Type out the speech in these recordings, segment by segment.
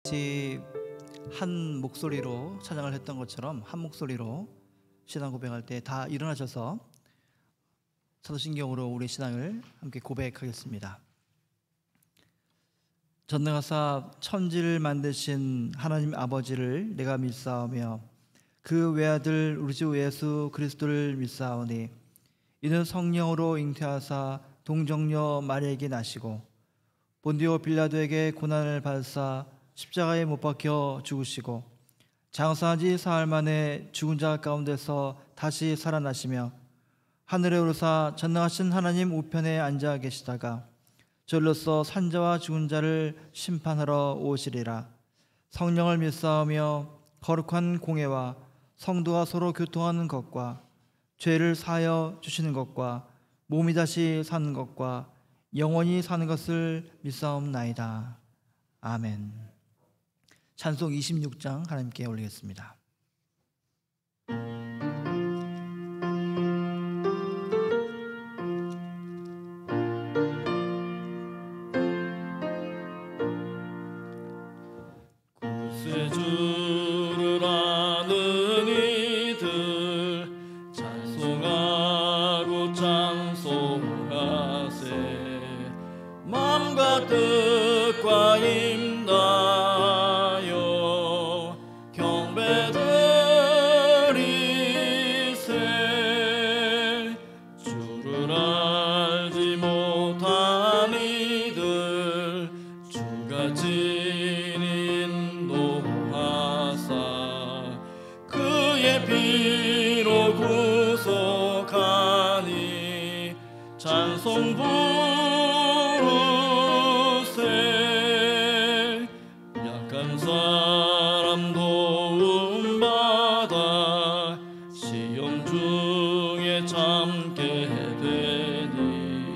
같이 한 목소리로 찬양을 했던 것처럼 한 목소리로 신앙 고백할 때 다 일어나셔서 사도신경으로 우리 신앙을 함께 고백하겠습니다. 전능하사 천지를 만드신 하나님 아버지를 내가 믿사오며 그 외아들 우리 주 예수 그리스도를 믿사오니 이는 성령으로 잉태하사 동정녀 마리아에게 나시고 본디오 빌라도에게 고난을 받으사 십자가에 못 박혀 죽으시고 장사한 지 사흘 만에 죽은 자 가운데서 다시 살아나시며 하늘에 오르사 전능하신 하나님 우편에 앉아 계시다가 저로서 산자와 죽은 자를 심판하러 오시리라. 성령을 믿사오며 거룩한 공회와 성도가 서로 교통하는 것과 죄를 사하여 주시는 것과 몸이 다시 사는 것과 영원히 사는 것을 믿사옵나이다. 아멘. 찬송 26장 하나님께 올리겠습니다. 구세주를 아는 이들 찬송하고 찬송하세. 마음과 뜻과 임다여 경배드리세. 주를 알지 못한 이들 주가 친히 인도하사 그의 피로 구속하니 찬송 부르세. 약한 사람 도움받아 시험 중에 참게 되니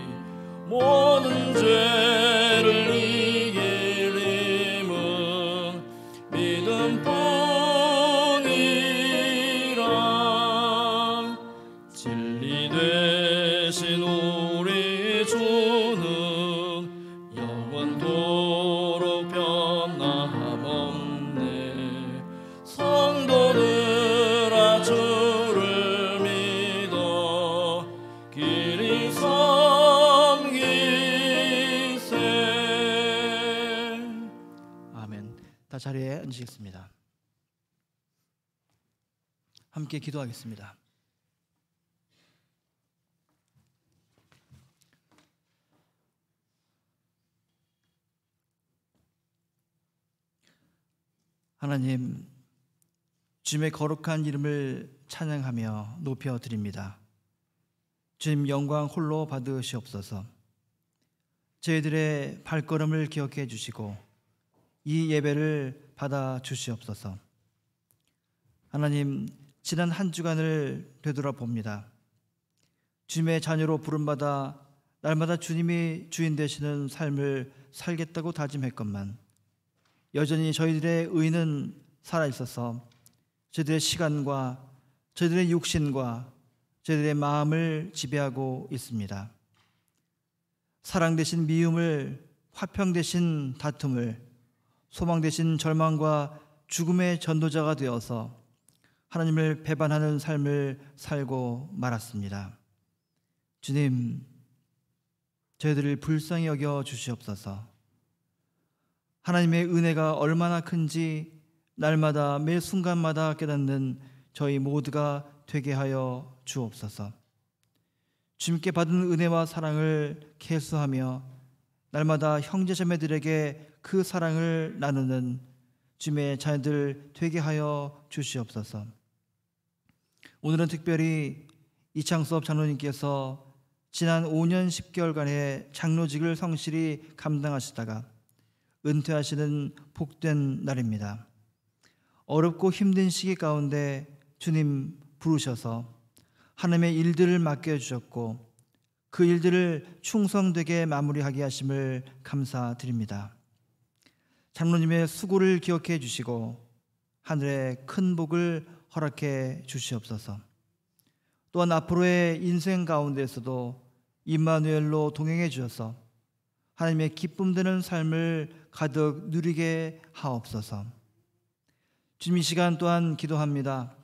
모든 죄를 이길 힘은 믿음뿐이라. 진리 되신 우리 주는 영원토록 변함없네. 성도들아 주를 믿어 길이 섬기세. 아멘. 다 자리에 앉으시겠습니다. 함께 기도하겠습니다. 하나님, 주님의 거룩한 이름을 찬양하며 높여드립니다. 주님 영광 홀로 받으시옵소서. 저희들의 발걸음을 기억해 주시고 이 예배를 받아 주시옵소서. 하나님, 지난 한 주간을 되돌아봅니다. 주님의 자녀로 부름받아 날마다 주님이 주인 되시는 삶을 살겠다고 다짐했건만 여전히 저희들의 의는 살아있어서 저희들의 시간과 저희들의 육신과 저희들의 마음을 지배하고 있습니다. 사랑 대신 미움을, 화평 대신 다툼을, 소망 대신 절망과 죽음의 전도자가 되어서 하나님을 배반하는 삶을 살고 말았습니다. 주님, 저희들을 불쌍히 여겨 주시옵소서. 하나님의 은혜가 얼마나 큰지 날마다 매 순간마다 깨닫는 저희 모두가 되게 하여 주옵소서. 주님께 받은 은혜와 사랑을 계수하며 날마다 형제자매들에게 그 사랑을 나누는 주님의 자녀들 되게 하여 주시옵소서. 오늘은 특별히 이창섭 장로님께서 지난 5년 10개월간의 장로직을 성실히 감당하시다가 은퇴하시는 복된 날입니다. 어렵고 힘든 시기 가운데 주님 부르셔서 하나님의 일들을 맡겨주셨고 그 일들을 충성되게 마무리하게 하심을 감사드립니다. 장로님의 수고를 기억해 주시고 하늘의 큰 복을 허락해 주시옵소서. 또한 앞으로의 인생 가운데에서도 임마누엘로 동행해 주셔서 하나님의 기쁨 되는 삶을 가득 누리게 하옵소서. 주님, 이 시간 또한 기도합니다.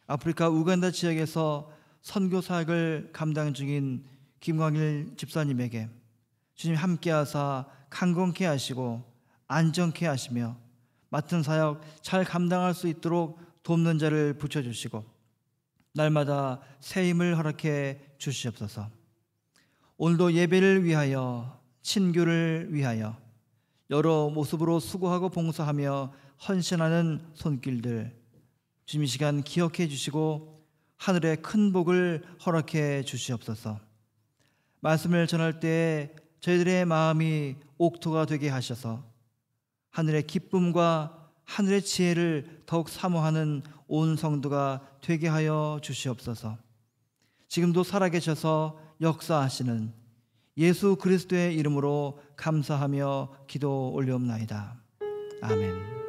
아프리카 우간다 지역에서 선교 사역을 감당 중인 김광일 집사님에게 주님 함께하사 강건케 하시고 안정케 하시며 맡은 사역 잘 감당할 수 있도록 돕는 자를 붙여주시고 날마다 새 힘을 허락해 주시옵소서. 오늘도 예배를 위하여, 친교를 위하여 여러 모습으로 수고하고 봉사하며 헌신하는 손길들 주님 이 시간 기억해 주시고 하늘의 큰 복을 허락해 주시옵소서. 말씀을 전할 때 저희들의 마음이 옥토가 되게 하셔서 하늘의 기쁨과 하늘의 지혜를 더욱 사모하는 온 성도가 되게 하여 주시옵소서. 지금도 살아계셔서 역사하시는 예수 그리스도의 이름으로 감사하며 기도 올려옵나이다. 아멘.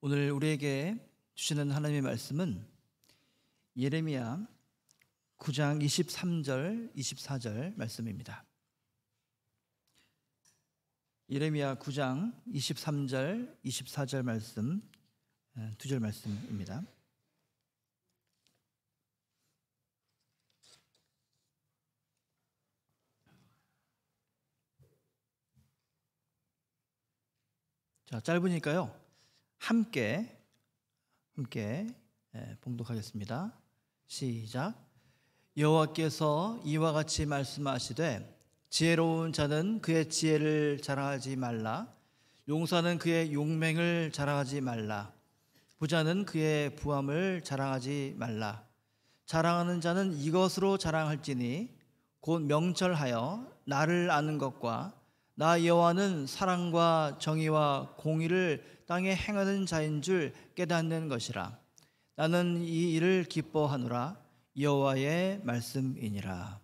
오늘 우리에게 주시는 하나님의 말씀은 예레미야 9장 23절, 24절 말씀입니다. 예레미야 9장 23절, 24절 말씀, 두 절 말씀입니다. 자, 짧으니까요. 함께 봉독하겠습니다. 시작. 여호와께서 이와 같이 말씀하시되 지혜로운 자는 그의 지혜를 자랑하지 말라. 용사는 그의 용맹을 자랑하지 말라. 부자는 그의 부함을 자랑하지 말라. 자랑하는 자는 이것으로 자랑할지니 곧 명철하여 나를 아는 것과 나 여호와는 사랑과 정의와 공의를 땅에 행하는 자인 줄 깨닫는 것이라. 나는 이 일을 기뻐하노라. 여호와의 말씀이니라.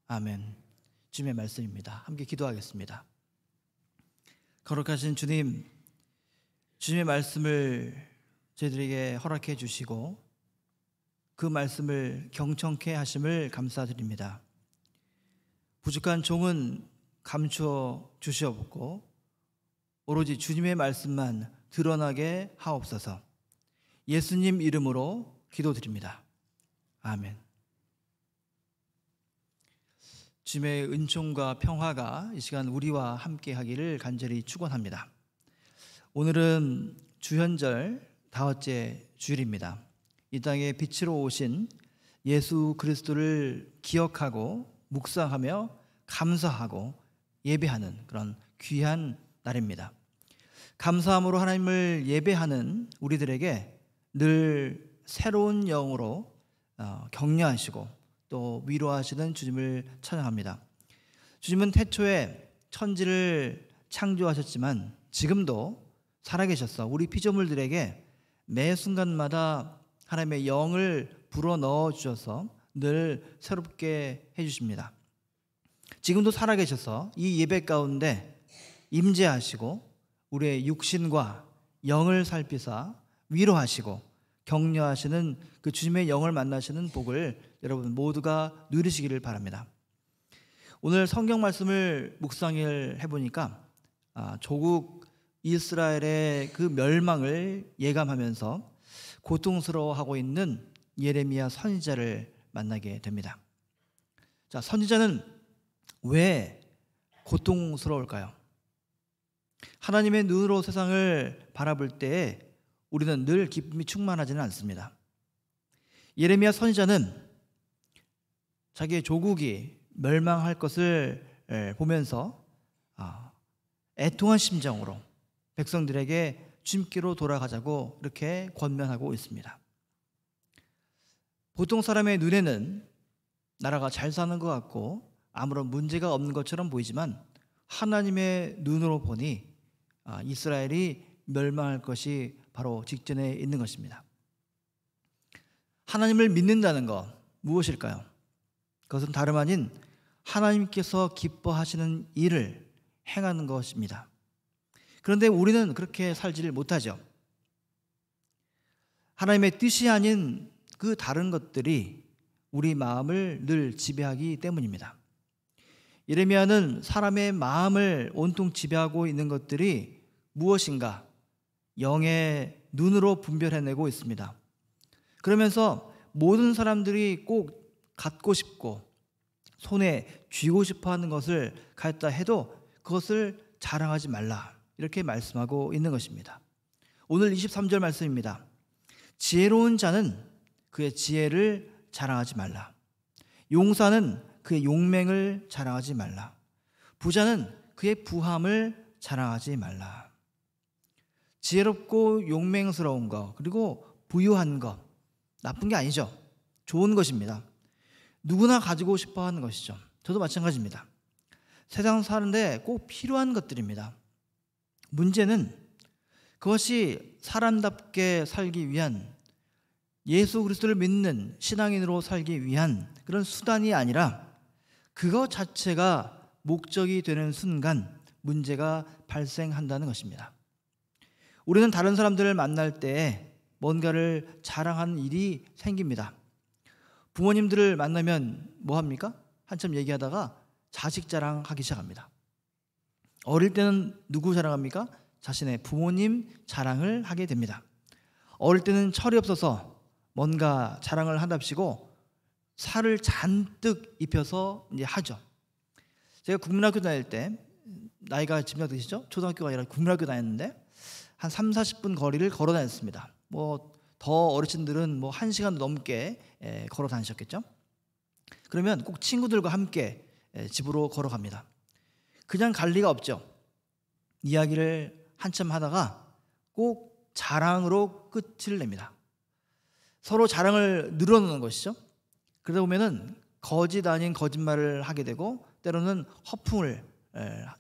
아멘. 주님의 말씀입니다. 함께 기도하겠습니다. 거룩하신 주님, 주님의 말씀을 저희들에게 허락해 주시고 그 말씀을 경청케 하심을 감사드립니다. 부족한 종은 감추어 주시옵고 오로지 주님의 말씀만 드러나게 하옵소서. 예수님 이름으로 기도드립니다. 아멘. 주님의 은총과 평화가 이 시간 우리와 함께 하기를 간절히 축원합니다. 오늘은 주현절 5째 주일입니다. 이 땅에 빛으로 오신 예수 그리스도를 기억하고 묵상하며 감사하고 예배하는 그런 귀한 날입니다. 감사함으로 하나님을 예배하는 우리들에게 늘 새로운 영으로 격려하시고 또 위로하시는 주님을 찬양합니다. 주님은 태초에 천지를 창조하셨지만 지금도 살아계셔서 우리 피조물들에게 매 순간마다 하나님의 영을 불어넣어 주셔서 늘 새롭게 해주십니다. 지금도 살아계셔서 이 예배 가운데 임재하시고 우리의 육신과 영을 살피사 위로하시고 격려하시는 그 주님의 영을 만나시는 복을 여러분 모두가 누리시기를 바랍니다. 오늘 성경 말씀을 묵상을 해보니까 조국 이스라엘의 그 멸망을 예감하면서 고통스러워하고 있는 예레미야 선지자를 만나게 됩니다. 자, 선지자는 왜 고통스러울까요? 하나님의 눈으로 세상을 바라볼 때에 우리는 늘 기쁨이 충만하지는 않습니다. 예레미야 선지자는 자기의 조국이 멸망할 것을 보면서 애통한 심정으로 백성들에게 주님께로 돌아가자고 이렇게 권면하고 있습니다. 보통 사람의 눈에는 나라가 잘 사는 것 같고 아무런 문제가 없는 것처럼 보이지만 하나님의 눈으로 보니 이스라엘이 멸망할 것이 바로 직전에 있는 것입니다. 하나님을 믿는다는 것 무엇일까요? 그것은 다름 아닌 하나님께서 기뻐하시는 일을 행하는 것입니다. 그런데 우리는 그렇게 살지를 못하죠. 하나님의 뜻이 아닌 그 다른 것들이 우리 마음을 늘 지배하기 때문입니다. 예레미야는 사람의 마음을 온통 지배하고 있는 것들이 무엇인가 영의 눈으로 분별해내고 있습니다. 그러면서 모든 사람들이 꼭 갖고 싶고 손에 쥐고 싶어하는 것을 갖다 해도 그것을 자랑하지 말라 이렇게 말씀하고 있는 것입니다. 오늘 23절 말씀입니다. 지혜로운 자는 그의 지혜를 자랑하지 말라. 용사는 그의 용맹을 자랑하지 말라. 부자는 그의 부함을 자랑하지 말라. 지혜롭고 용맹스러운 것 그리고 부유한 것 나쁜 게 아니죠. 좋은 것입니다. 누구나 가지고 싶어 하는 것이죠. 저도 마찬가지입니다. 세상 사는데 꼭 필요한 것들입니다. 문제는 그것이 사람답게 살기 위한 예수 그리스도를 믿는 신앙인으로 살기 위한 그런 수단이 아니라 그것 자체가 목적이 되는 순간 문제가 발생한다는 것입니다. 우리는 다른 사람들을 만날 때 뭔가를 자랑하는 일이 생깁니다. 부모님들을 만나면 뭐 합니까? 한참 얘기하다가 자식 자랑하기 시작합니다. 어릴 때는 누구 자랑합니까? 자신의 부모님 자랑을 하게 됩니다. 어릴 때는 철이 없어서 뭔가 자랑을 한답시고 살을 잔뜩 입혀서 이제 하죠. 제가 국민학교 다닐 때, 나이가 짐작되시죠? 초등학교가 아니라 국민학교 다녔는데 한 30-40분 거리를 걸어 다녔습니다. 뭐 더 어르신들은 뭐 1시간 넘게 걸어 다니셨겠죠? 그러면 꼭 친구들과 함께 집으로 걸어갑니다. 그냥 갈 리가 없죠. 이야기를 한참 하다가 꼭 자랑으로 끝을 냅니다. 서로 자랑을 늘어놓는 것이죠. 그러다 보면은 거짓 아닌 거짓말을 하게 되고 때로는 허풍을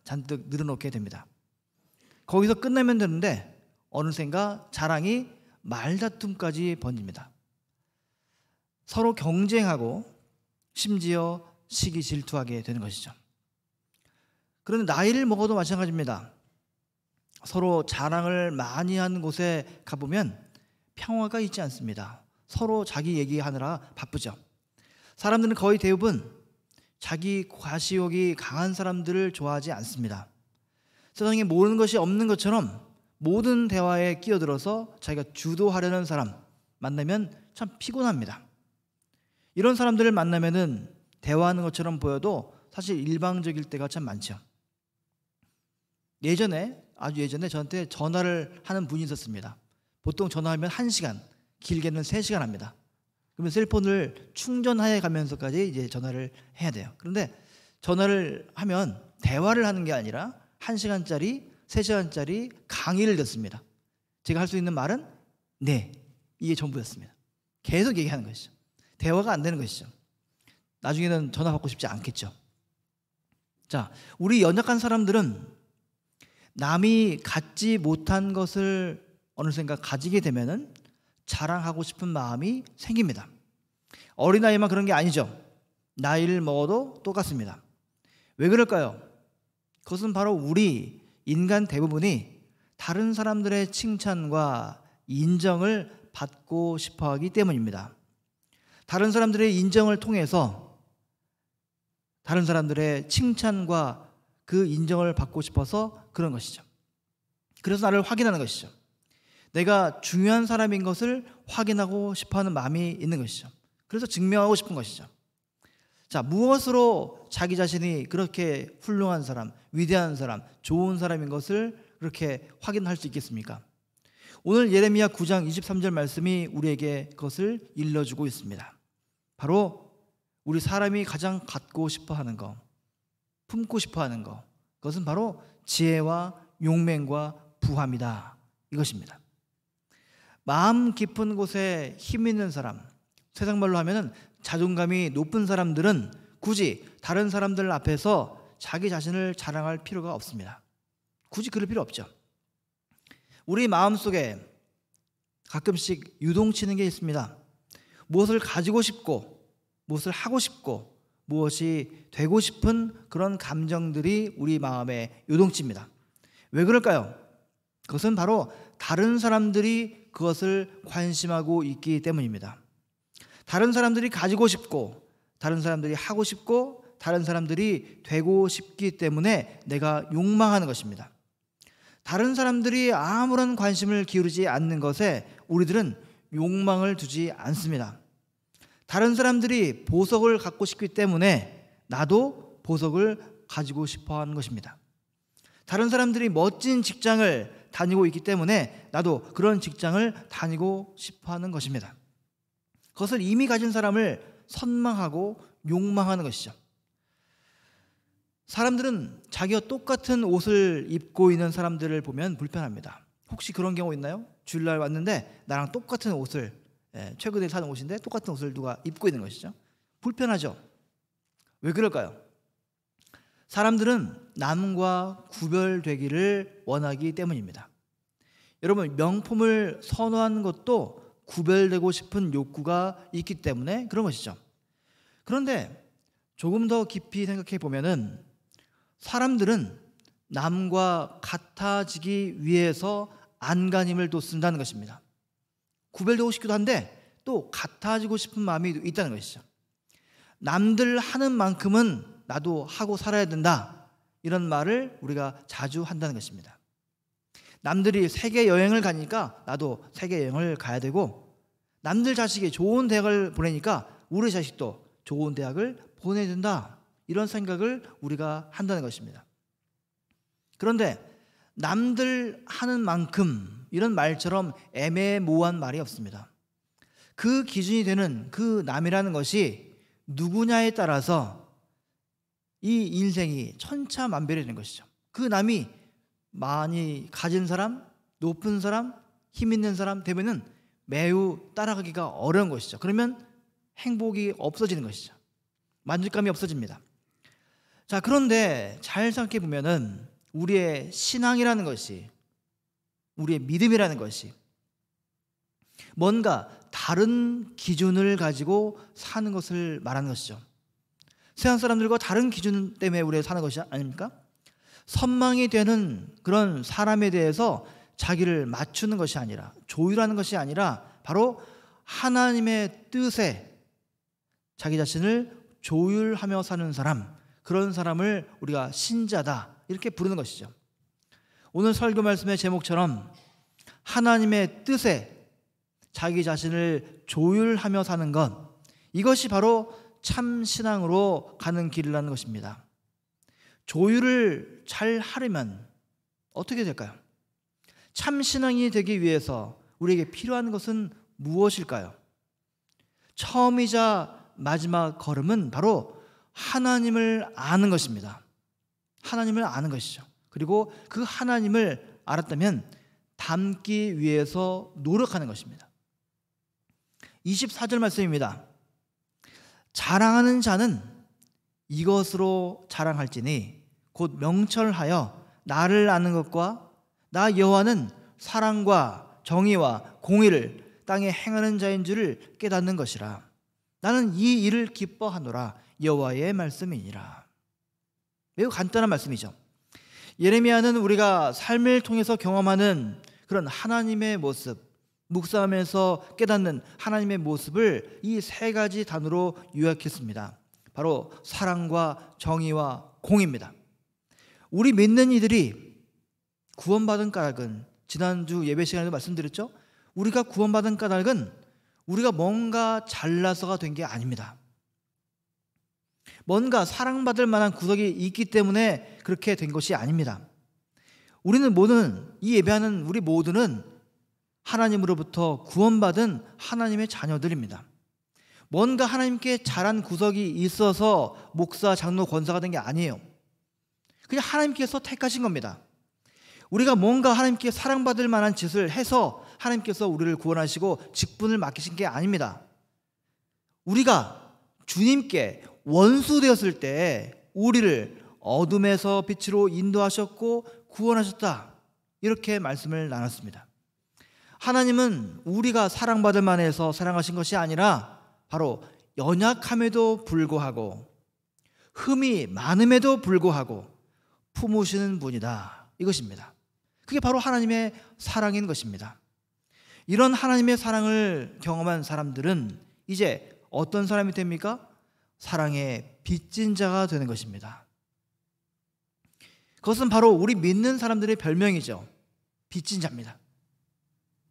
잔뜩 늘어놓게 됩니다. 거기서 끝나면 되는데 어느샌가 자랑이 말다툼까지 번집니다. 서로 경쟁하고 심지어 시기 질투하게 되는 것이죠. 그런데 나이를 먹어도 마찬가지입니다. 서로 자랑을 많이 하는 곳에 가보면 평화가 있지 않습니다. 서로 자기 얘기하느라 바쁘죠. 사람들은 거의 대부분 자기 과시욕이 강한 사람들을 좋아하지 않습니다. 세상에 모르는 것이 없는 것처럼 모든 대화에 끼어들어서 자기가 주도하려는 사람 만나면 참 피곤합니다. 이런 사람들을 만나면은 대화하는 것처럼 보여도 사실 일방적일 때가 참 많죠. 아주 예전에 저한테 전화를 하는 분이 있었습니다. 보통 전화하면 1시간, 길게는 3시간 합니다. 그러면 셀폰을 충전해 가면서까지 이제 전화를 해야 돼요. 그런데 전화를 하면 대화를 하는 게 아니라 1시간짜리, 3시간짜리 강의를 듣습니다. 제가 할 수 있는 말은 네, 이게 전부였습니다. 계속 얘기하는 것이죠. 대화가 안 되는 것이죠. 나중에는 전화 받고 싶지 않겠죠. 자, 우리 연약한 사람들은 남이 갖지 못한 것을 어느샌가 가지게 되면은 자랑하고 싶은 마음이 생깁니다. 어린아이만 그런 게 아니죠. 나이를 먹어도 똑같습니다. 왜 그럴까요? 그것은 바로 우리 인간 대부분이 다른 사람들의 칭찬과 인정을 받고 싶어 하기 때문입니다. 다른 사람들의 인정을 통해서 다른 사람들의 칭찬과 그 인정을 받고 싶어서 그런 것이죠. 그래서 나를 확인하는 것이죠. 내가 중요한 사람인 것을 확인하고 싶어하는 마음이 있는 것이죠. 그래서 증명하고 싶은 것이죠. 자, 무엇으로 자기 자신이 그렇게 훌륭한 사람, 위대한 사람, 좋은 사람인 것을 그렇게 확인할 수 있겠습니까? 오늘 예레미야 9장 23절 말씀이 우리에게 그것을 일러주고 있습니다. 바로 우리 사람이 가장 갖고 싶어하는 것, 품고 싶어하는 것, 그것은 바로 지혜와 용맹과 부함이다, 이것입니다. 마음 깊은 곳에 힘 있는 사람, 세상 말로 하면은 자존감이 높은 사람들은 굳이 다른 사람들 앞에서 자기 자신을 자랑할 필요가 없습니다. 굳이 그럴 필요 없죠. 우리 마음속에 가끔씩 유동치는 게 있습니다. 무엇을 가지고 싶고 무엇을 하고 싶고 무엇이 되고 싶은 그런 감정들이 우리 마음에 요동칩니다. 왜 그럴까요? 그것은 바로 다른 사람들이 그것을 관심하고 있기 때문입니다. 다른 사람들이 가지고 싶고 다른 사람들이 하고 싶고 다른 사람들이 되고 싶기 때문에 내가 욕망하는 것입니다. 다른 사람들이 아무런 관심을 기울이지 않는 것에 우리들은 욕망을 두지 않습니다. 다른 사람들이 보석을 갖고 싶기 때문에 나도 보석을 가지고 싶어 하는 것입니다. 다른 사람들이 멋진 직장을 다니고 있기 때문에 나도 그런 직장을 다니고 싶어 하는 것입니다. 그것을 이미 가진 사람을 선망하고 욕망하는 것이죠. 사람들은 자기와 똑같은 옷을 입고 있는 사람들을 보면 불편합니다. 혹시 그런 경우 있나요? 주일날 왔는데 나랑 똑같은 옷을, 최근에 사는 옷인데 똑같은 옷을 누가 입고 있는 것이죠. 불편하죠. 왜 그럴까요? 사람들은 남과 구별되기를 원하기 때문입니다. 여러분, 명품을 선호하는 것도 구별되고 싶은 욕구가 있기 때문에 그런 것이죠. 그런데 조금 더 깊이 생각해 보면은 사람들은 남과 같아지기 위해서 안간힘을 돋쓴다는 것입니다. 구별되고 싶기도 한데 또 같아지고 싶은 마음이 있다는 것이죠. 남들 하는 만큼은 나도 하고 살아야 된다, 이런 말을 우리가 자주 한다는 것입니다. 남들이 세계 여행을 가니까 나도 세계 여행을 가야 되고, 남들 자식이 좋은 대학을 보내니까 우리 자식도 좋은 대학을 보내야 된다, 이런 생각을 우리가 한다는 것입니다. 그런데 남들 하는 만큼, 이런 말처럼 애매모호한 말이 없습니다. 그 기준이 되는 그 남이라는 것이 누구냐에 따라서 이 인생이 천차만별이 되는 것이죠. 그 남이 많이 가진 사람, 높은 사람, 힘 있는 사람 되면은 매우 따라가기가 어려운 것이죠. 그러면 행복이 없어지는 것이죠. 만족감이 없어집니다. 자, 그런데 잘 생각해 보면은 우리의 신앙이라는 것이, 우리의 믿음이라는 것이 뭔가 다른 기준을 가지고 사는 것을 말하는 것이죠. 세상 사람들과 다른 기준 때문에 우리가 사는 것이 아닙니까? 선망이 되는 그런 사람에 대해서 자기를 맞추는 것이 아니라, 조율하는 것이 아니라 바로 하나님의 뜻에 자기 자신을 조율하며 사는 사람, 그런 사람을 우리가 신자다, 이렇게 부르는 것이죠. 오늘 설교 말씀의 제목처럼 하나님의 뜻에 자기 자신을 조율하며 사는 것, 이것이 바로 참 신앙으로 가는 길이라는 것입니다. 조율을 잘 하려면 어떻게 될까요? 참 신앙이 되기 위해서 우리에게 필요한 것은 무엇일까요? 처음이자 마지막 걸음은 바로 하나님을 아는 것입니다. 하나님을 아는 것이죠. 그리고 그 하나님을 알았다면 닮기 위해서 노력하는 것입니다. 24절 말씀입니다. 자랑하는 자는 이것으로 자랑할지니 곧 명철하여 나를 아는 것과 나 여호와는 사랑과 정의와 공의를 땅에 행하는 자인 줄을 깨닫는 것이라. 나는 이 일을 기뻐하노라. 여호와의 말씀이니라. 매우 간단한 말씀이죠. 예레미야는 우리가 삶을 통해서 경험하는 그런 하나님의 모습, 묵상하면서 깨닫는 하나님의 모습을 이 세 가지 단어로 요약했습니다. 바로 사랑과 정의와 공의입니다. 우리 믿는 이들이 구원받은 까닭은, 지난주 예배 시간에도 말씀드렸죠. 우리가 구원받은 까닭은 우리가 뭔가 잘나서가 된 게 아닙니다. 뭔가 사랑받을 만한 구석이 있기 때문에 그렇게 된 것이 아닙니다. 우리는 모든, 이 예배하는 우리 모두는 하나님으로부터 구원받은 하나님의 자녀들입니다. 뭔가 하나님께 잘한 구석이 있어서 목사, 장로, 권사가 된 게 아니에요. 그냥 하나님께서 택하신 겁니다. 우리가 뭔가 하나님께 사랑받을 만한 짓을 해서 하나님께서 우리를 구원하시고 직분을 맡기신 게 아닙니다. 우리가 주님께 원수 되었을 때 우리를 어둠에서 빛으로 인도하셨고 구원하셨다, 이렇게 말씀을 나눴습니다. 하나님은 우리가 사랑받을 만해서 사랑하신 것이 아니라 바로 연약함에도 불구하고 흠이 많음에도 불구하고 품으시는 분이다, 이것입니다. 그게 바로 하나님의 사랑인 것입니다. 이런 하나님의 사랑을 경험한 사람들은 이제 어떤 사람이 됩니까? 사랑의 빚진 자가 되는 것입니다. 그것은 바로 우리 믿는 사람들의 별명이죠. 빚진 자입니다.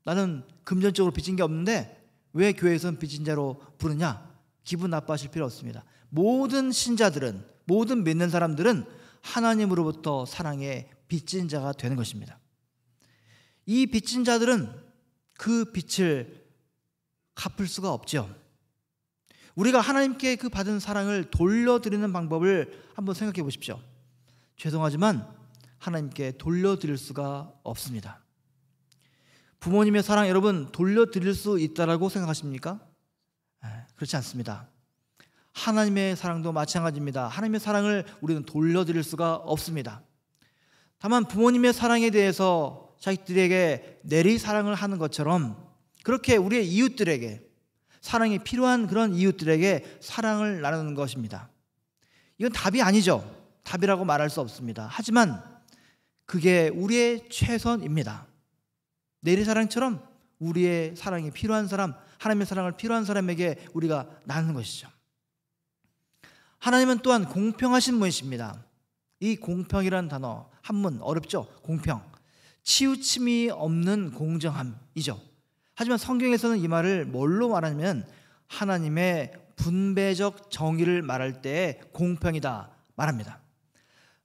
나는 금전적으로 빚진 게 없는데 왜 교회에서는 빚진 자로 부르냐? 기분 나빠하실 필요 없습니다. 모든 신자들은, 모든 믿는 사람들은 하나님으로부터 사랑의 빚진 자가 되는 것입니다. 이 빚진 자들은 그 빚을 갚을 수가 없죠. 우리가 하나님께 그 받은 사랑을 돌려드리는 방법을 한번 생각해 보십시오. 죄송하지만 하나님께 돌려드릴 수가 없습니다. 부모님의 사랑 여러분 돌려드릴 수 있다라고 생각하십니까? 그렇지 않습니다. 하나님의 사랑도 마찬가지입니다. 하나님의 사랑을 우리는 돌려드릴 수가 없습니다. 다만 부모님의 사랑에 대해서 자식들에게 내리 사랑을 하는 것처럼 그렇게 우리의 이웃들에게, 사랑이 필요한 그런 이웃들에게 사랑을 나누는 것입니다. 이건 답이 아니죠. 답이라고 말할 수 없습니다. 하지만 그게 우리의 최선입니다. 내리사랑처럼 우리의 사랑이 필요한 사람, 하나님의 사랑을 필요한 사람에게 우리가 나누는 것이죠. 하나님은 또한 공평하신 분이십니다. 이 공평이라는 단어 한문 어렵죠? 공평, 치우침이 없는 공정함이죠. 하지만 성경에서는 이 말을 뭘로 말하냐면 하나님의 분배적 정의를 말할 때 공평이다 말합니다.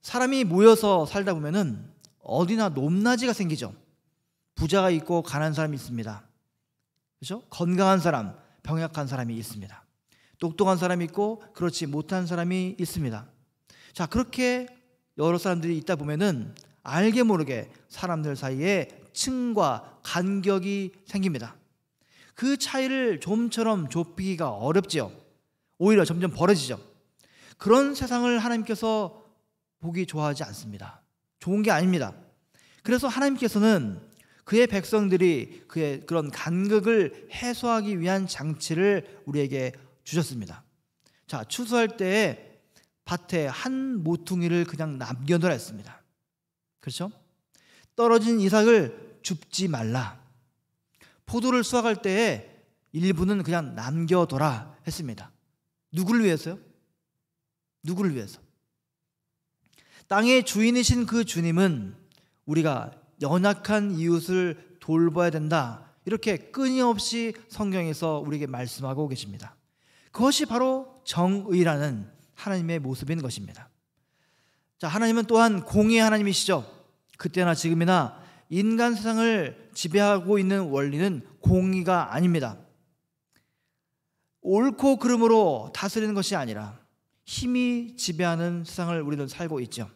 사람이 모여서 살다 보면은 어디나 높낮이가 생기죠. 부자가 있고 가난한 사람이 있습니다. 그렇죠? 건강한 사람, 병약한 사람이 있습니다. 똑똑한 사람이 있고 그렇지 못한 사람이 있습니다. 자, 그렇게 여러 사람들이 있다 보면은 알게 모르게 사람들 사이에 층과 간격이 생깁니다. 그 차이를 좀처럼 좁히기가 어렵지요. 오히려 점점 벌어지죠. 그런 세상을 하나님께서 보기 좋아하지 않습니다. 좋은 게 아닙니다. 그래서 하나님께서는 그의 백성들이 그의 그런 간극을 해소하기 위한 장치를 우리에게 주셨습니다. 자, 추수할 때에 밭에 한 모퉁이를 그냥 남겨놓으라 했습니다. 그렇죠? 떨어진 이삭을 줍지 말라. 포도를 수확할 때에 일부는 그냥 남겨둬라 했습니다. 누구를 위해서요? 누구를 위해서? 땅의 주인이신 그 주님은 우리가 연약한 이웃을 돌봐야 된다, 이렇게 끊임없이 성경에서 우리에게 말씀하고 계십니다. 그것이 바로 정의라는 하나님의 모습인 것입니다. 자, 하나님은 또한 공의의 하나님이시죠. 그때나 지금이나 인간 세상을 지배하고 있는 원리는 공의가 아닙니다. 옳고 그름으로 다스리는 것이 아니라 힘이 지배하는 세상을 우리는 살고 있죠.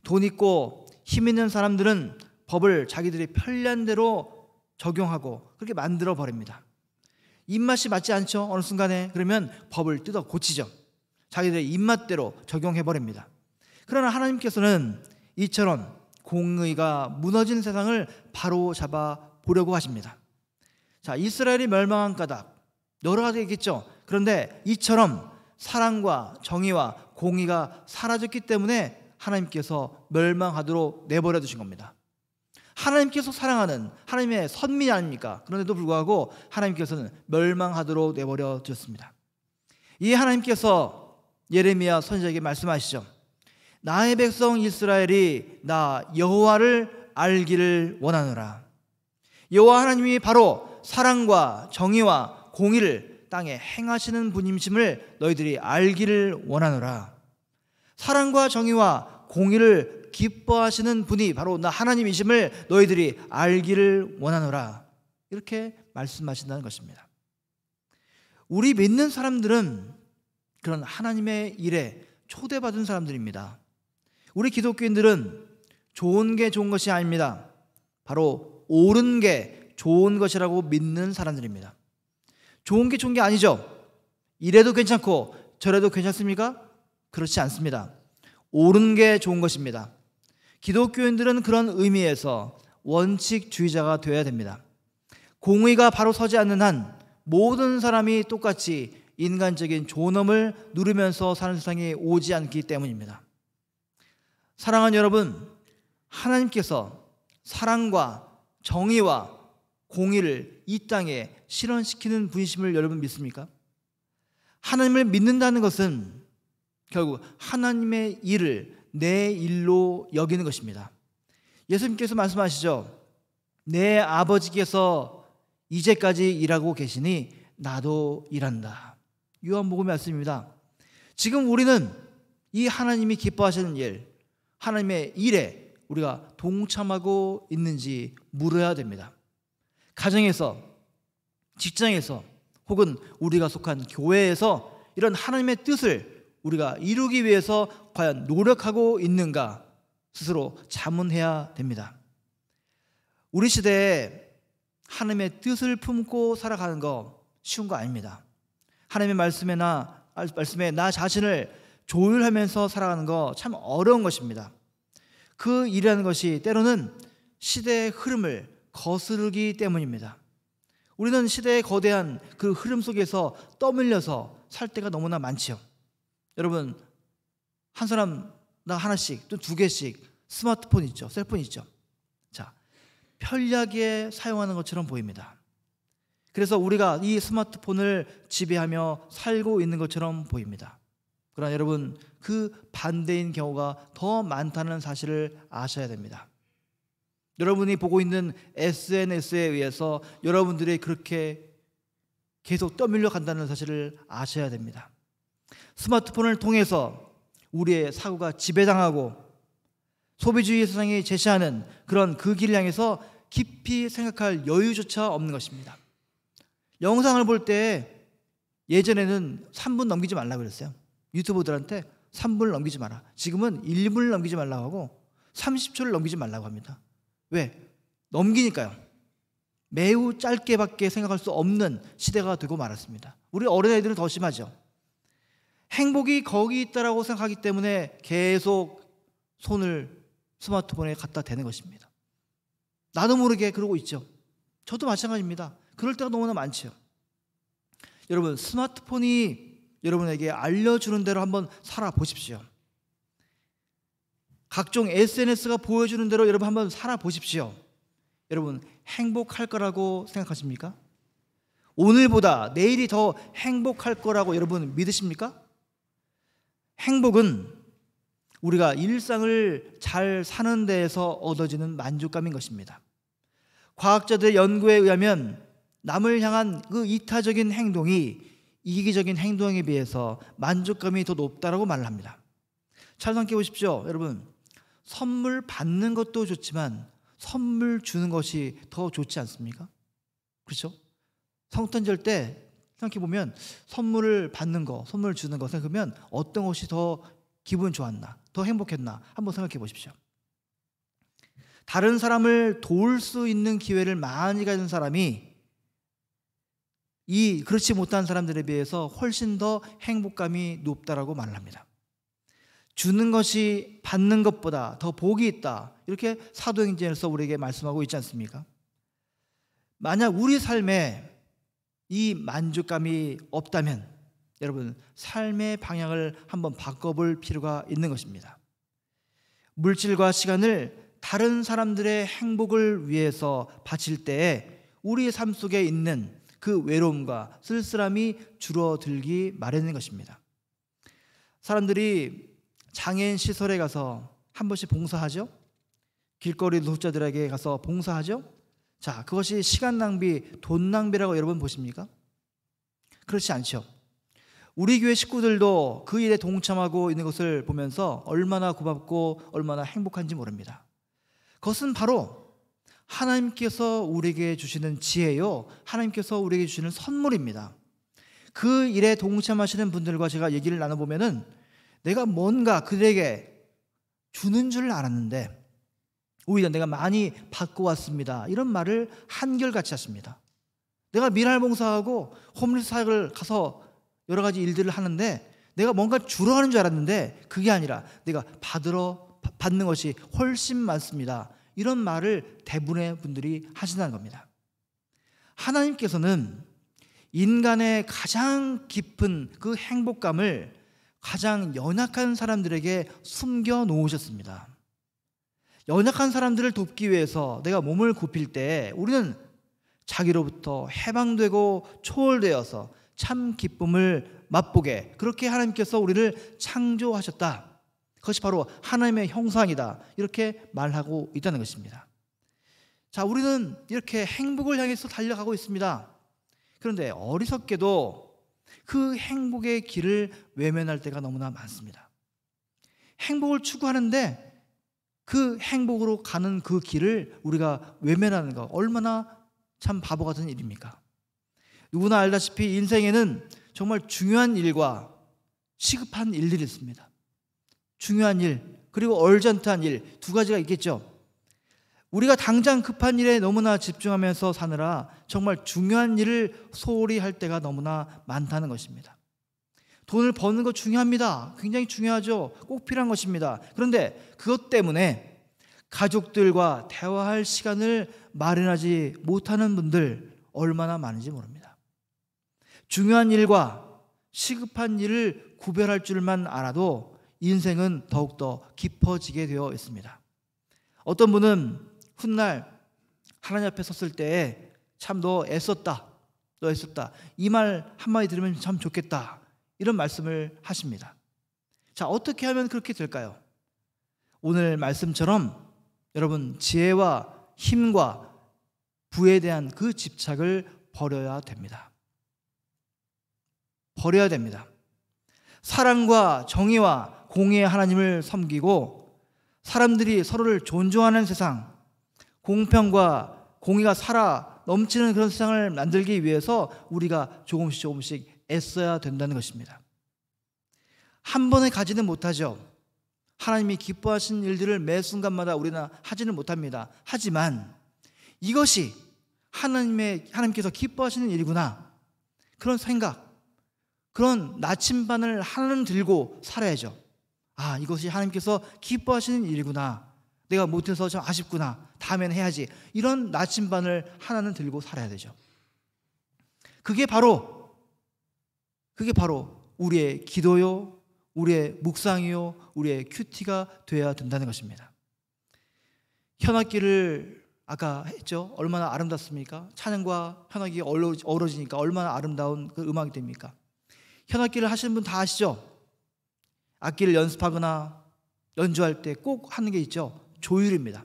돈 있고 힘 있는 사람들은 법을 자기들이 편리한 대로 적용하고 그렇게 만들어 버립니다. 입맛이 맞지 않죠? 어느 순간에. 그러면 법을 뜯어 고치죠. 자기들의 입맛대로 적용해 버립니다. 그러나 하나님께서는 이처럼 공의가 무너진 세상을 바로 잡아 보려고 하십니다. 자, 이스라엘이 멸망한 까닭 여러 가지 있겠죠. 그런데 이처럼 사랑과 정의와 공의가 사라졌기 때문에 하나님께서 멸망하도록 내버려 두신 겁니다. 하나님께서 사랑하는 하나님의 선민이 아닙니까? 그런데도 불구하고 하나님께서는 멸망하도록 내버려 두셨습니다. 이 하나님께서 예레미야 선지자에게 말씀하시죠. 나의 백성 이스라엘이 나 여호와를 알기를 원하노라. 여호와 하나님이 바로 사랑과 정의와 공의를 땅에 행하시는 분임심을 너희들이 알기를 원하노라. 사랑과 정의와 공의를 기뻐하시는 분이 바로 나 하나님이심을 너희들이 알기를 원하노라. 이렇게 말씀하신다는 것입니다. 우리 믿는 사람들은 그런 하나님의 일에 초대받은 사람들입니다. 우리 기독교인들은 좋은 게 좋은 것이 아닙니다. 바로 옳은 게 좋은 것이라고 믿는 사람들입니다. 좋은 게 좋은 게 아니죠. 이래도 괜찮고 저래도 괜찮습니까? 그렇지 않습니다. 옳은 게 좋은 것입니다. 기독교인들은 그런 의미에서 원칙주의자가 되어야 됩니다. 공의가 바로 서지 않는 한 모든 사람이 똑같이 인간적인 존엄을 누리면서 사는 세상이 오지 않기 때문입니다. 사랑하는 여러분, 하나님께서 사랑과 정의와 공의를 이 땅에 실현시키는 분이심을 여러분 믿습니까? 하나님을 믿는다는 것은 결국 하나님의 일을 내 일로 여기는 것입니다. 예수님께서 말씀하시죠. 내 아버지께서 이제까지 일하고 계시니 나도 일한다. 요한복음 말씀입니다. 지금 우리는 이 하나님이 기뻐하시는 일, 하나님의 일에 우리가 동참하고 있는지 물어야 됩니다. 가정에서, 직장에서, 혹은 우리가 속한 교회에서 이런 하나님의 뜻을 우리가 이루기 위해서 과연 노력하고 있는가 스스로 자문해야 됩니다. 우리 시대에 하나님의 뜻을 품고 살아가는 거 쉬운 거 아닙니다. 하나님의 말씀에 나 자신을 조율하면서 살아가는 거 참 어려운 것입니다. 그 일이라는 것이 때로는 시대의 흐름을 거스르기 때문입니다. 우리는 시대의 거대한 그 흐름 속에서 떠밀려서 살 때가 너무나 많지요. 여러분, 한 사람당 하나씩 또 두 개씩 스마트폰 있죠. 셀폰 있죠. 자, 편리하게 사용하는 것처럼 보입니다. 그래서 우리가 이 스마트폰을 지배하며 살고 있는 것처럼 보입니다. 그러나 여러분, 그 반대인 경우가 더 많다는 사실을 아셔야 됩니다. 여러분이 보고 있는 SNS에 의해서 여러분들이 그렇게 계속 떠밀려 간다는 사실을 아셔야 됩니다. 스마트폰을 통해서 우리의 사고가 지배당하고 소비주의 세상이 제시하는 그런 그 길을 향해서 깊이 생각할 여유조차 없는 것입니다. 영상을 볼 때 예전에는 3분 넘기지 말라고 그랬어요. 유튜버들한테 3분을 넘기지 마라. 지금은 1분을 넘기지 말라고 하고 30초를 넘기지 말라고 합니다. 왜? 넘기니까요. 매우 짧게밖에 생각할 수 없는 시대가 되고 말았습니다. 우리 어린아이들은 더 심하죠. 행복이 거기 있다라고 생각하기 때문에 계속 손을 스마트폰에 갖다 대는 것입니다. 나도 모르게 그러고 있죠. 저도 마찬가지입니다. 그럴 때가 너무나 많죠. 여러분, 스마트폰이 여러분에게 알려주는 대로 한번 살아보십시오. 각종 SNS가 보여주는 대로 여러분 한번 살아보십시오. 여러분, 행복할 거라고 생각하십니까? 오늘보다 내일이 더 행복할 거라고 여러분 믿으십니까? 행복은 우리가 일상을 잘 사는 데에서 얻어지는 만족감인 것입니다. 과학자들의 연구에 의하면 남을 향한 그 이타적인 행동이 이기적인 행동에 비해서 만족감이 더 높다라고 말을 합니다. 잘 생각해 보십시오. 여러분, 선물 받는 것도 좋지만 선물 주는 것이 더 좋지 않습니까? 그렇죠? 성탄절 때 생각해 보면 선물을 받는 거, 선물을 주는 거 생각하면 어떤 것이 더 기분 좋았나, 더 행복했나 한번 생각해 보십시오. 다른 사람을 도울 수 있는 기회를 많이 가진 사람이 그렇지 못한 사람들에 비해서 훨씬 더 행복감이 높다라고 말을 합니다. 주는 것이 받는 것보다 더 복이 있다, 이렇게 사도행전에서 우리에게 말씀하고 있지 않습니까? 만약 우리 삶에 이 만족감이 없다면 여러분, 삶의 방향을 한번 바꿔볼 필요가 있는 것입니다. 물질과 시간을 다른 사람들의 행복을 위해서 바칠 때에 우리의 삶 속에 있는 그 외로움과 쓸쓸함이 줄어들기 마련인 것입니다. 사람들이 장애인 시설에 가서 한 번씩 봉사하죠. 길거리 노숙자들에게 가서 봉사하죠. 자, 그것이 시간 낭비, 돈 낭비라고 여러분 보십니까? 그렇지 않죠. 우리 교회 식구들도 그 일에 동참하고 있는 것을 보면서 얼마나 고맙고 얼마나 행복한지 모릅니다. 그것은 바로 하나님께서 우리에게 주시는 지혜요, 하나님께서 우리에게 주시는 선물입니다. 그 일에 동참하시는 분들과 제가 얘기를 나눠보면은 내가 뭔가 그들에게 주는 줄 알았는데 오히려 내가 많이 받고 왔습니다, 이런 말을 한결같이 하십니다. 내가 미랄봉사하고 홈리스 사역을 가서 여러 가지 일들을 하는데 내가 뭔가 주러 가는 줄 알았는데 그게 아니라 내가 받는 것이 훨씬 많습니다, 이런 말을 대부분의 분들이 하신다는 겁니다. 하나님께서는 인간의 가장 깊은 그 행복감을 가장 연약한 사람들에게 숨겨 놓으셨습니다. 연약한 사람들을 돕기 위해서 내가 몸을 굽힐 때 우리는 자기로부터 해방되고 초월되어서 참 기쁨을 맛보게, 그렇게 하나님께서 우리를 창조하셨다, 그것이 바로 하나님의 형상이다, 이렇게 말하고 있다는 것입니다. 자, 우리는 이렇게 행복을 향해서 달려가고 있습니다. 그런데 어리석게도 그 행복의 길을 외면할 때가 너무나 많습니다. 행복을 추구하는데 그 행복으로 가는 그 길을 우리가 외면하는 거 얼마나 참 바보 같은 일입니까? 누구나 알다시피 인생에는 정말 중요한 일과 시급한 일들이 있습니다. 중요한 일, 그리고 얼전트한 일, 두 가지가 있겠죠. 우리가 당장 급한 일에 너무나 집중하면서 사느라 정말 중요한 일을 소홀히 할 때가 너무나 많다는 것입니다. 돈을 버는 거 중요합니다. 굉장히 중요하죠. 꼭 필요한 것입니다. 그런데 그것 때문에 가족들과 대화할 시간을 마련하지 못하는 분들 얼마나 많은지 모릅니다. 중요한 일과 시급한 일을 구별할 줄만 알아도 인생은 더욱더 깊어지게 되어 있습니다. 어떤 분은 훗날 하나님 앞에 섰을 때 참 너 애썼다, 너 애썼다, 이 말 한마디 들으면 참 좋겠다, 이런 말씀을 하십니다. 자, 어떻게 하면 그렇게 될까요? 오늘 말씀처럼 여러분 지혜와 힘과 부에 대한 그 집착을 버려야 됩니다. 버려야 됩니다. 사랑과 정의와 공의의 하나님을 섬기고 사람들이 서로를 존중하는 세상, 공평과 공의가 살아 넘치는 그런 세상을 만들기 위해서 우리가 조금씩 애써야 된다는 것입니다. 한 번에 가지는 못하죠. 하나님이 기뻐하시는 일들을 매 순간마다 우리는 하지는 못합니다. 하지만 이것이 하나님께서 기뻐하시는 일이구나, 그런 생각, 그런 나침반을 하나는 들고 살아야죠. 아, 이것이 하나님께서 기뻐하시는 일이구나, 내가 못해서 좀 아쉽구나, 다음엔 해야지, 이런 나침반을 하나는 들고 살아야 되죠. 그게 바로 우리의 기도요, 우리의 묵상이요, 우리의 큐티가 되어야 된다는 것입니다. 현악기를 아까 했죠. 얼마나 아름답습니까? 찬양과 현악이 어우러지니까 얼마나 아름다운 그 음악이 됩니까? 현악기를 하시는 분 다 아시죠? 악기를 연습하거나 연주할 때 꼭 하는 게 있죠. 조율입니다.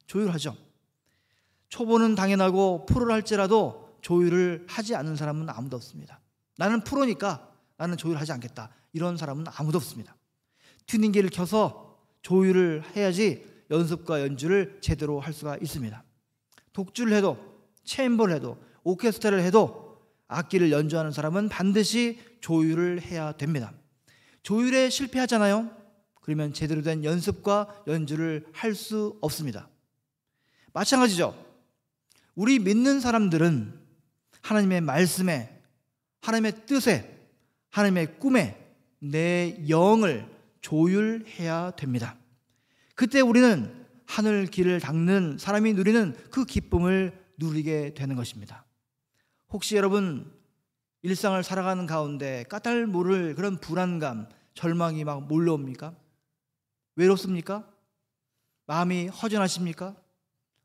조율하죠. 초보는 당연하고 프로를 할지라도 조율을 하지 않는 사람은 아무도 없습니다. 나는 프로니까 나는 조율하지 않겠다, 이런 사람은 아무도 없습니다. 튜닝기를 켜서 조율을 해야지 연습과 연주를 제대로 할 수가 있습니다. 독주를 해도, 체인버를 해도, 오케스트라를 해도 악기를 연주하는 사람은 반드시 조율을 해야 됩니다. 조율에 실패하잖아요. 그러면 제대로 된 연습과 연주를 할 수 없습니다. 마찬가지죠. 우리 믿는 사람들은 하나님의 말씀에, 하나님의 뜻에, 하나님의 꿈에 내 영을 조율해야 됩니다. 그때 우리는 하늘 길을 닦는 사람이 누리는 그 기쁨을 누리게 되는 것입니다. 혹시 여러분 일상을 살아가는 가운데 까닭 모를 그런 불안감, 절망이 막 몰려옵니까? 외롭습니까? 마음이 허전하십니까?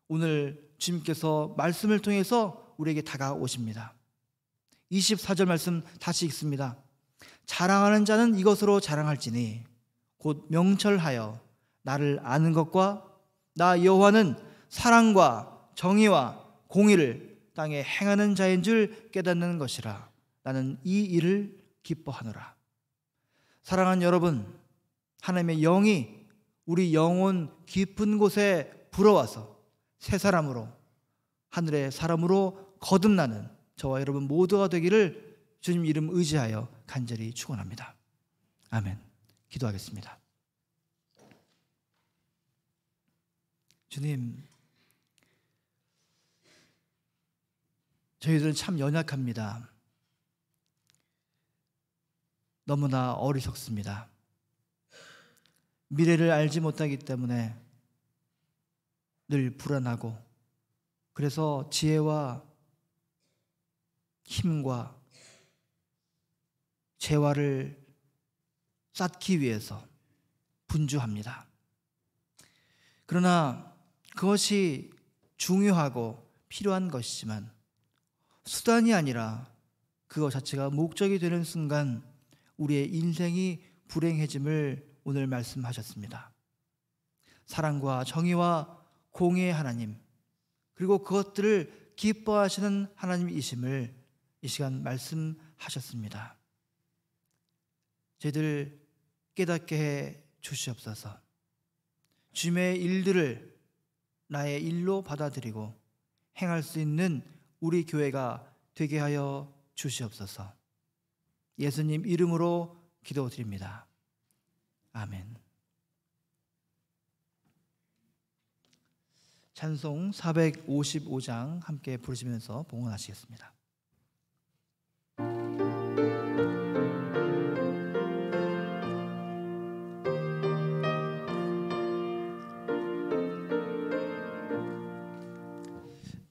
오늘 주님께서 말씀을 통해서 우리에게 다가오십니다. 24절 말씀 다시 읽습니다. 자랑하는 자는 이것으로 자랑할지니 곧 명철하여 나를 아는 것과 나 여호와는 사랑과 정의와 공의를 땅에 행하는 자인 줄 깨닫는 것이라. 나는 이 일을 기뻐하노라. 사랑하는 여러분, 하나님의 영이 우리 영혼 깊은 곳에 불어와서 새 사람으로, 하늘의 사람으로 거듭나는 저와 여러분 모두가 되기를 주님 이름 의지하여 간절히 축원합니다. 아멘. 기도하겠습니다. 주님, 저희들은 참 연약합니다. 너무나 어리석습니다. 미래를 알지 못하기 때문에 늘 불안하고, 그래서 지혜와 힘과 재화를 쌓기 위해서 분주합니다. 그러나 그것이 중요하고 필요한 것이지만 수단이 아니라 그것 자체가 목적이 되는 순간 우리의 인생이 불행해짐을 오늘 말씀하셨습니다. 사랑과 정의와 공의의 하나님, 그리고 그것들을 기뻐하시는 하나님이심을 이 시간 말씀하셨습니다. 저희들 깨닫게 해 주시옵소서. 주님의 일들을 나의 일로 받아들이고 행할 수 있는 우리 교회가 되게 하여 주시옵소서. 예수님 이름으로 기도드립니다. 아멘. 찬송 455장 함께 부르시면서 봉헌하시겠습니다.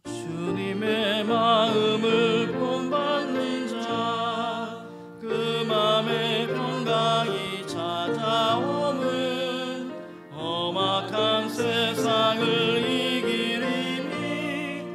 주님의 마음을 본받는 자, 그 맘에 평강이 찾아오면 험악한 세상을 이기리니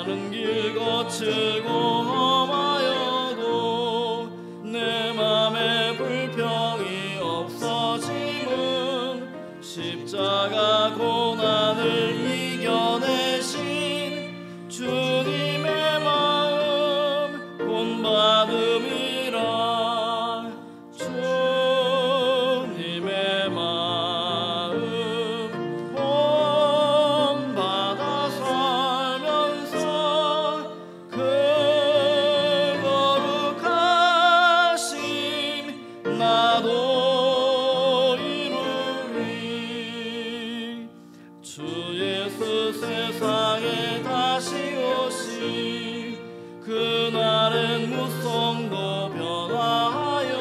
많은 길 거치고 험하여도 내 맘에 불평이 없어짐은 십자가 고난을 이겨내신 주님의 마음 본받음이라. 주님의 마음 본받아 살면서 그 거룩하심 나도 이루리. 주 예수 세상에 다시 오시 그날은 무성도 변화하여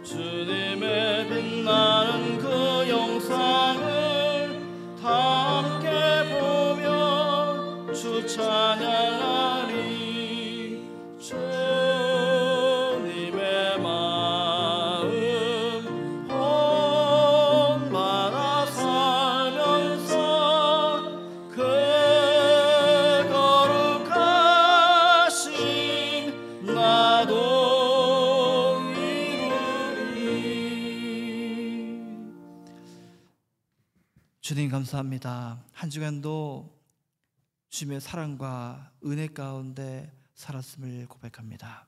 주님의 빛나는 그 영상을 다 함께 보며 주 찬양하리. 주님의 마음 본받아 살면서 그 거룩하심 나도 이루리. 주님 감사합니다. 한 주간도 주님의 사랑과 은혜 가운데 살았음을 고백합니다.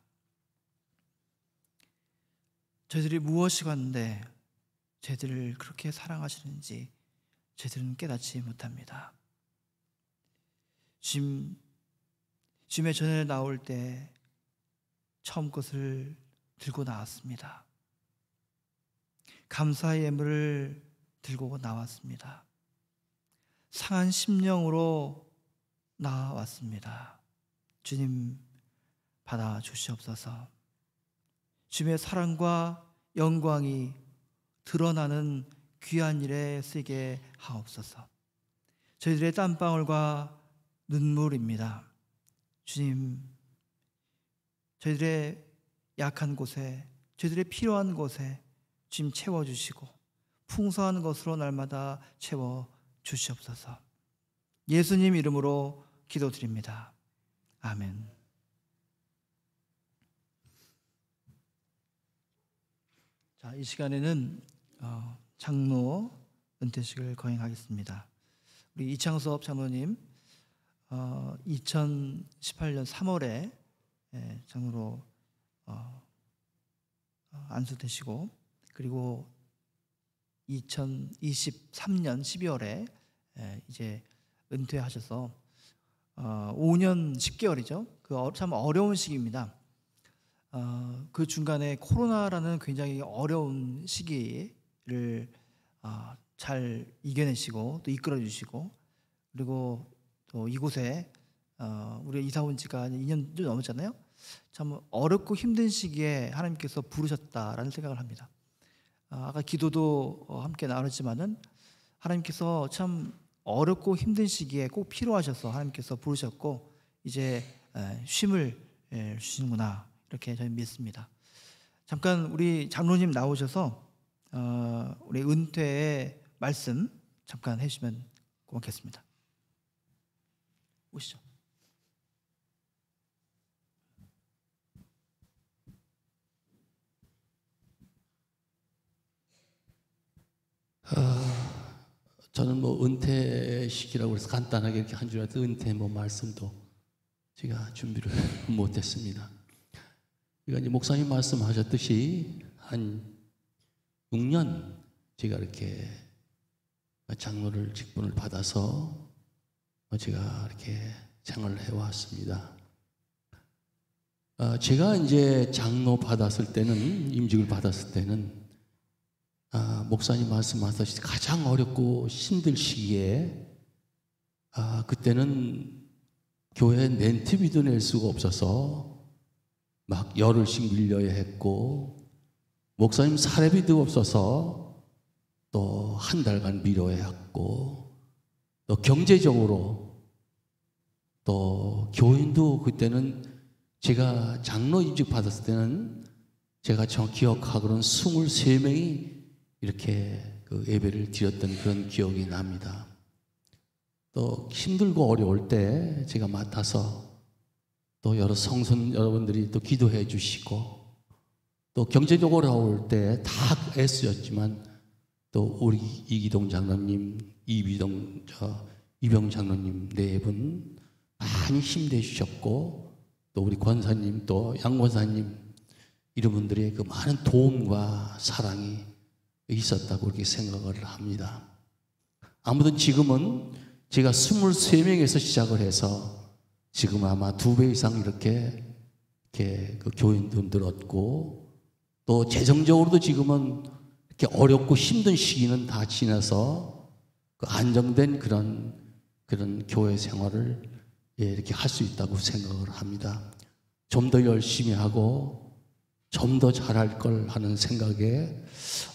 저희들이 무엇이 갔는데 저희들을 그렇게 사랑하시는지 저희들은 깨닫지 못합니다. 주님의 전에 나올 때 처음 것을 들고 나왔습니다. 감사의 예물을 들고 나왔습니다. 상한 심령으로 나왔습니다. 주님 받아 주시옵소서. 주님의 사랑과 영광이 드러나는 귀한 일에 쓰게 하옵소서. 저희들의 땀방울과 눈물입니다. 주님, 저희들의 약한 곳에, 저희들의 필요한 곳에 주님 채워주시고 풍성한 것으로 날마다 채워주시옵소서. 예수님 이름으로 기도드립니다. 아멘. 자, 이 시간에는 장로 은퇴식을 거행하겠습니다. 우리 이창섭 장로님 2018년 3월에 장로로 안수되시고, 그리고 2023년 12월에 이제 은퇴하셔서 5년 10개월이죠. 참 어려운 시기입니다. 그 중간에 코로나라는 굉장히 어려운 시기를 잘 이겨내시고 또 이끌어 주시고, 그리고 또 이곳에 우리가 이사 온 지가 2년 좀 넘었잖아요. 참 어렵고 힘든 시기에 하나님께서 부르셨다라는 생각을 합니다. 아까 기도도 함께 나눴지만은 하나님께서 참 어렵고 힘든 시기에 꼭 필요하셔서 하나님께서 부르셨고 이제 쉼을 주시는구나, 이렇게 저는 믿습니다. 잠깐 우리 장로님 나오셔서 우리 은퇴의 말씀 잠깐 해주시면 고맙겠습니다. 오시죠. 저는 은퇴식이라고 해서 간단하게 이렇게 한 줄알았더니 은퇴 말씀도 제가 준비를 못했습니다. 그러니까 이제 목사님 말씀하셨듯이 한 6년 제가 이렇게 장로를 직분을 받아서 제가 이렇게 생활을 해왔습니다. 제가 이제 장로 받았을 때는, 임직을 받았을 때는 목사님 말씀하셨듯이 가장 어렵고 힘들 시기에 그때는 교회 렌트비도 낼 수가 없어서 막 열흘씩 밀려야 했고, 목사님 사례비도 없어서 또 한 달간 미뤄야 했고, 또 경제적으로 또 교인도 그때는 제가 장로 임직 받았을 때는 제가 기억하기로는 23명이 이렇게 그 예배를 드렸던 그런 기억이 납니다. 또 힘들고 어려울 때 제가 맡아서 또 여러 성선 여러분들이 또 기도해 주시고 또 경제적으로 어려울 때 다 애쓰였지만 또 우리 이기동 장로님, 이병 장로님 네 분 많이 힘내 주셨고 또 우리 권사님 또 양 권사님 이런 분들의 그 많은 도움과 사랑이 있었다고 그렇게 생각을 합니다. 아무튼 지금은 제가 23명에서 시작을 해서 지금 아마 2배 이상 이렇게 그 교인도 늘었고 또 재정적으로도 지금은 이렇게 어렵고 힘든 시기는 다 지나서 그 안정된 그런 교회 생활을 이렇게 할 수 있다고 생각을 합니다. 좀 더 열심히 하고 좀 더 잘할 걸 하는 생각에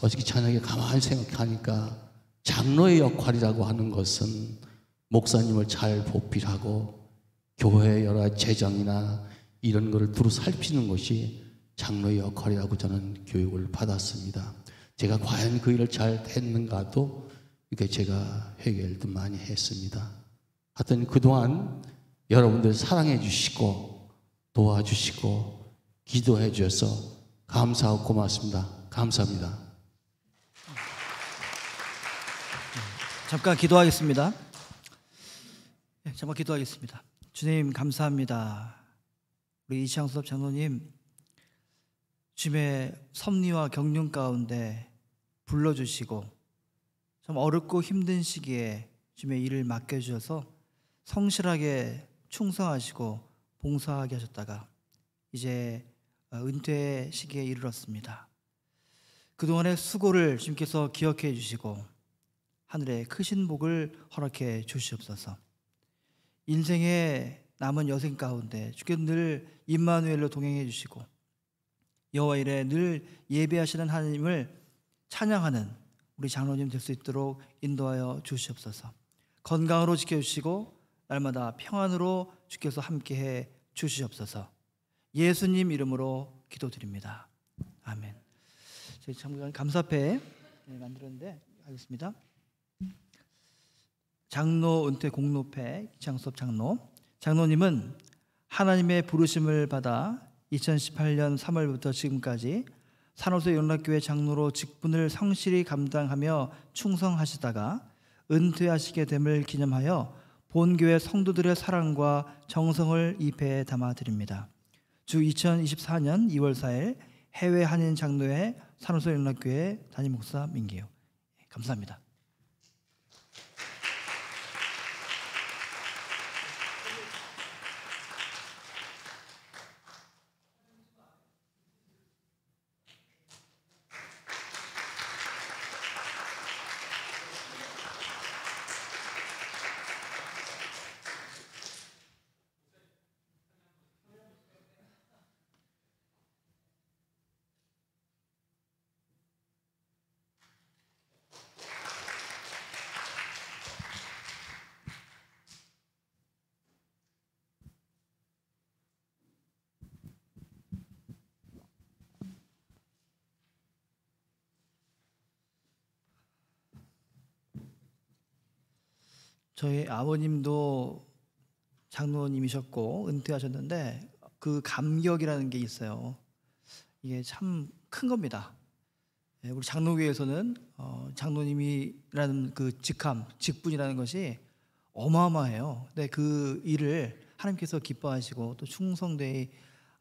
어저께 저녁에 가만히 생각하니까 장로의 역할이라고 하는 것은 목사님을 잘 보필하고 교회의 여러 재정이나 이런 거를 두루 살피는 것이 장로의 역할이라고 저는 교육을 받았습니다. 제가 과연 그 일을 잘 했는가도 이렇게 제가 회개를 좀 많이 했습니다. 하여튼 그동안 여러분들 사랑해 주시고 도와주시고 기도해 주셔서 감사하고 고맙습니다. 감사합니다. 잠깐 기도하겠습니다. 잠깐 기도하겠습니다. 주님 감사합니다. 우리 이창섭 장로님 주님의 섭리와 경륜 가운데 불러주시고 참 어렵고 힘든 시기에 주님의 일을 맡겨주셔서 성실하게 충성하시고 봉사하게 하셨다가 이제 은퇴 시기에 이르렀습니다. 그동안의 수고를 주님께서 기억해 주시고 하늘의 크신 복을 허락해 주시옵소서. 인생의 남은 여생 가운데 주께서 늘 임마누엘로 동행해 주시고 여호와 일에 늘 예배하시는 하나님을 찬양하는 우리 장로님 될 수 있도록 인도하여 주시옵소서. 건강으로 지켜주시고 날마다 평안으로 주께서 함께해 주시옵소서. 예수님 이름으로 기도드립니다. 아멘. 저희 참 감사패 만들었는데 하겠습니다. 장로 은퇴 공로패 이창섭 장로. 장로님은 하나님의 부르심을 받아 2018년 3월부터 지금까지 산호세 영락교회 장로로 직분을 성실히 감당하며 충성하시다가 은퇴하시게 됨을 기념하여 본교회 성도들의 사랑과 정성을 이 패에 담아드립니다. 주 2024년 2월 4일 해외 한인 장로회 산호세 영락교회 담임 목사 민기요. 감사합니다. 저희 아버님도 장로님이셨고 은퇴하셨는데 그 감격이라는 게 있어요. 이게 참 큰 겁니다. 우리 장로교회에서는 장로님이라는 그 직분이라는 것이 어마어마해요. 근데 그 일을 하나님께서 기뻐하시고 또 충성되이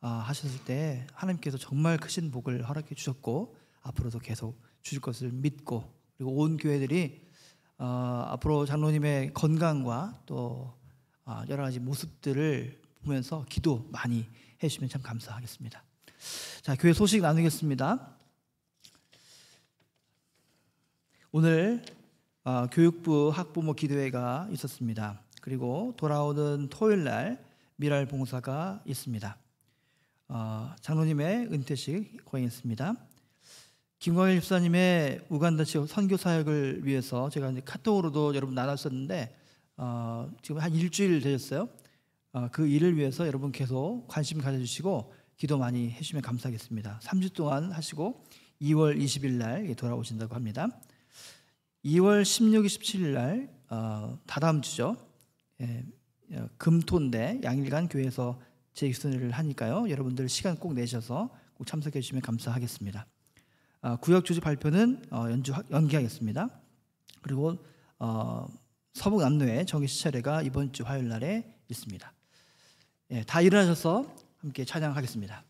하셨을 때 하나님께서 정말 크신 복을 허락해 주셨고 앞으로도 계속 주실 것을 믿고 그리고 온 교회들이 앞으로 장로님의 건강과 또 여러 가지 모습들을 보면서 기도 많이 해주시면 참 감사하겠습니다. 자, 교회 소식 나누겠습니다. 오늘 교육부 학부모 기도회가 있었습니다. 그리고 돌아오는 토요일 날 미랄 봉사가 있습니다. 장로님의 은퇴식 거행했습니다. 김광일 집사님의 우간다 지역 선교 사역을 위해서 제가 이제 카톡으로도 여러분 나눴었는데 지금 한 일주일 되셨어요. 그 일을 위해서 여러분 계속 관심 가져주시고 기도 많이 해주시면 감사하겠습니다. 3주 동안 하시고 2월 20일 날 돌아오신다고 합니다. 2월 16일, 17일 날 다다음 주죠. 금토인데 양일간 교회에서 제6순회를 하니까요. 여러분들 시간 꼭 내셔서 꼭 참석해 주시면 감사하겠습니다. 구역 주지 발표는 연기하겠습니다. 그리고 서북 남로의 정기 시찰회가 이번 주 화요일 날에 있습니다. 다 일어나셔서 함께 찬양하겠습니다.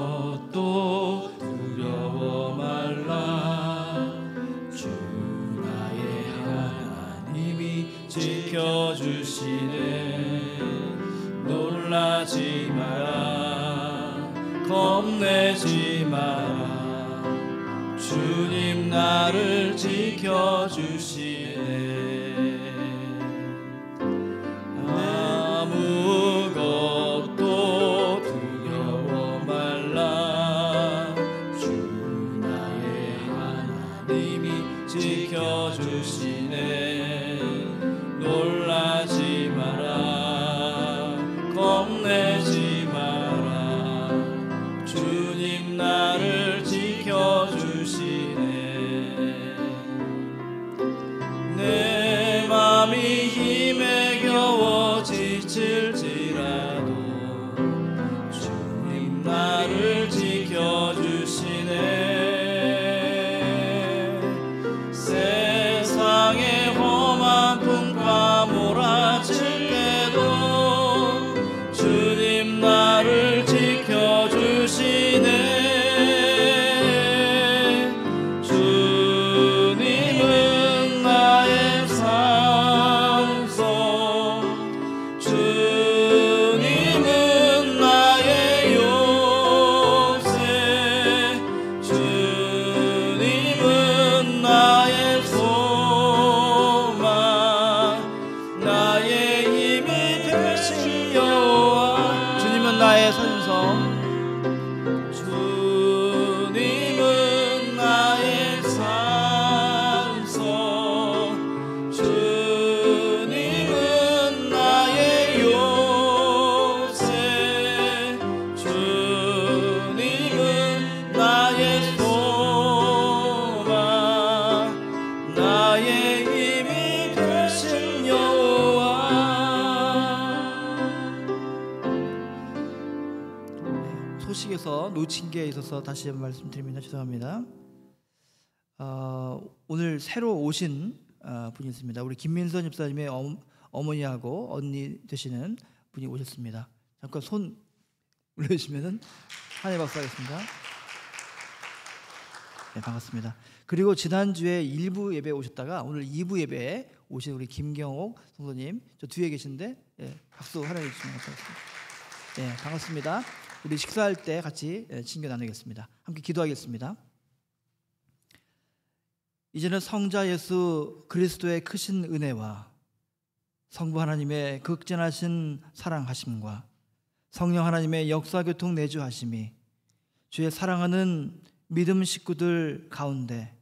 아무것도 두려워 말라. 주 나의 하나님이 지켜주시네. 놀라지 마라. 겁내지 마라. 주님 나를 지켜주시네. 아무것도 두려워 말라. 주 나의 하나님이 지켜주시네. 놀라지 마라. 겁내지 마라. 주님 나를 지켜주시네. 내 맘이 힘에 겨워 지칠지라도 주님 나를 지켜주시네. 세상의 험한 풍파 몰아칠 때도 주님 나를 지켜주시네. 주님은 나의 산소. 주님은 나의 요새. 주님은 나의 소망. 나의 힘이 되신 여호와. 주님은 나의 선성. 주님은 나의 산성. 주님은 나의 요새. 주님은 나의 소망. 나의 힘이 되신 여호와. 소식에서 놓친 게 있어서 다시 한번 말씀드립니다. 죄송합니다. 오늘 새로 오신 분이 있습니다. 우리 김민선 집사님의 어머니하고 언니 되시는 분이 오셨습니다. 잠깐 손 올려주시면은 한해 박수 하겠습니다. 네, 반갑습니다. 그리고 지난주에 1부 예배에 오셨다가 오늘 2부 예배에 오신 우리 김경옥 성도님, 저 뒤에 계신데 박수 하나 해주시면 감사하겠습니다. 네, 반갑습니다. 우리 식사할 때 같이 친교 나누겠습니다. 함께 기도하겠습니다. 이제는 성자 예수 그리스도의 크신 은혜와 성부 하나님의 극진하신 사랑하심과 성령 하나님의 역사교통 내주하심이 주의 사랑하는 믿음 식구들 가운데,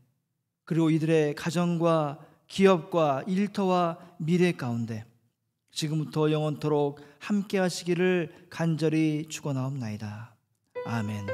그리고 이들의 가정과 기업과 일터와 미래 가운데 지금부터 영원토록 함께 하시기를 간절히 축원하옵나이다. 아멘.